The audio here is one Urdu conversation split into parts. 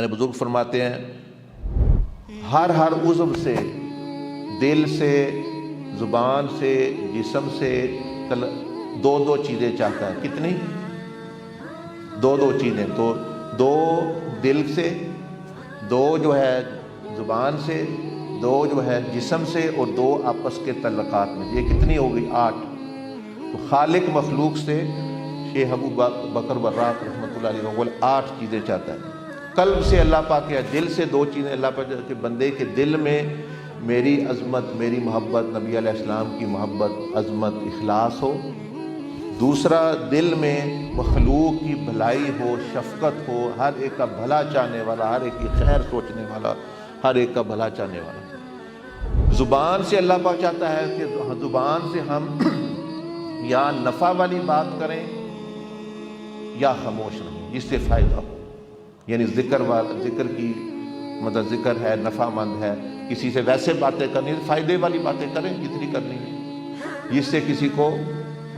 بزرگ فرماتے ہیں ہر عضو سے، دل سے، زبان سے، جسم سے دو چیزیں چاہتا ہے۔ کتنی؟ دو چیزیں۔ تو دو دل سے، دو جو ہے زبان سے، دو جو ہے جسم سے، اور دو آپس کے تعلقات میں، یہ کتنی ہو گئی؟ 8۔ تو خالق مخلوق سے شیخ ابو بکر براق رحمۃ اللہ علیہ وہ 8 چیزیں چاہتا ہے۔ قلب سے اللہ پاک کیا؟ دل سے 2 چیزیں اللہ پاک کہ بندے کے دل میں میری عظمت، میری محبت، نبی علیہ السلام کی محبت، عظمت، اخلاص ہو۔ دوسرا، دل میں مخلوق کی بھلائی ہو، شفقت ہو، ہر ایک کا بھلا چاہنے والا، ہر ایک کی خیر سوچنے والا، ہر ایک کا بھلا چاہنے والا۔ زبان سے اللہ پاک چاہتا ہے کہ زبان سے ہم یا نفع والی بات کریں یا خاموش رہیں جس سے فائدہ ہو، یعنی ذکر کی مطلب ذکر ہے، نفع مند ہے، کسی سے ویسے باتیں کرنی، فائدے والی باتیں کریں جتنی کرنی ہے، جس سے کسی کو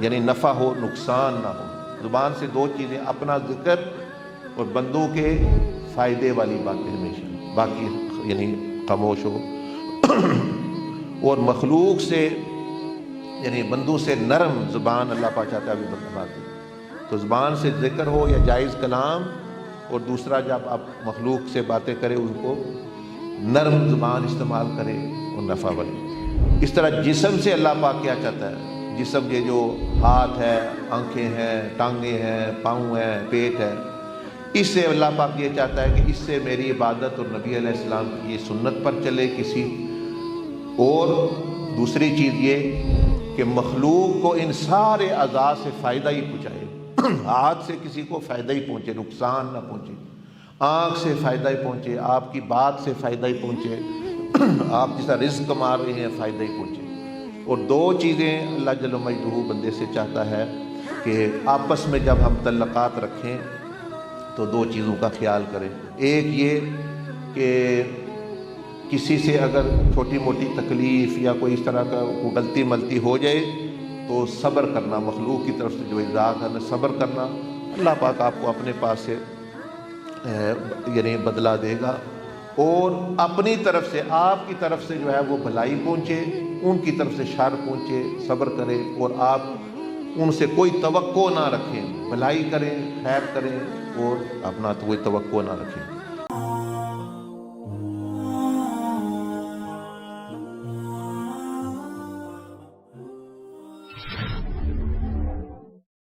یعنی نفع ہو، نقصان نہ ہو۔ زبان سے 2 چیزیں، اپنا ذکر اور بندوں کے فائدے والی باتیں ہمیشہ، باقی یعنی خاموش ہو۔ اور مخلوق سے یعنی بندوں سے نرم زبان اللہ پاک چاہتا ہے ابھی بات ہے۔ تو زبان سے ذکر ہو یا جائز کلام، اور دوسرا جب آپ مخلوق سے باتیں کریں اس کو نرم زبان استعمال کرے اور نفع والی۔ اس طرح جسم سے اللہ پاک کیا چاہتا ہے؟ جسم یہ جو ہاتھ ہے، آنکھیں ہیں، ٹانگیں ہیں، پاؤں ہیں، پیٹ ہے، اس سے اللہ پاک یہ چاہتا ہے کہ اس سے میری عبادت اور نبی علیہ السلام کی یہ سنت پر چلے کسی۔ اور دوسری چیز یہ کہ مخلوق کو ان سارے اعضاء سے فائدہ ہی پہنچائے، ہاتھ سے کسی کو فائدہ ہی پہنچے، نقصان نہ پہنچے، آنکھ سے فائدہ ہی پہنچے، آپ کی بات سے فائدہ ہی پہنچے، آپ جس طرح رزق کما رہے ہیں فائدہ ہی پہنچے۔ اور 2 چیزیں اللہ جل مجدہ بندے سے چاہتا ہے کہ آپس میں جب ہم تعلقات رکھیں تو 2 چیزوں کا خیال کریں۔ ایک یہ کہ کسی سے اگر چھوٹی موٹی تکلیف یا کوئی اس طرح کا غلطی ملتی ہو جائے تو صبر کرنا، مخلوق کی طرف سے جو اعزاز ہے صبر کرنا، اللہ پاک آپ کو اپنے پاس سے یعنی بدلہ دے گا۔ اور اپنی طرف سے، آپ کی طرف سے جو ہے وہ بھلائی پہنچے، ان کی طرف سے شر پہنچے، صبر کریں، اور آپ ان سے کوئی توقع نہ رکھیں، بھلائی کریں، خیر کریں، اور اپنا کوئی توقع نہ رکھیں۔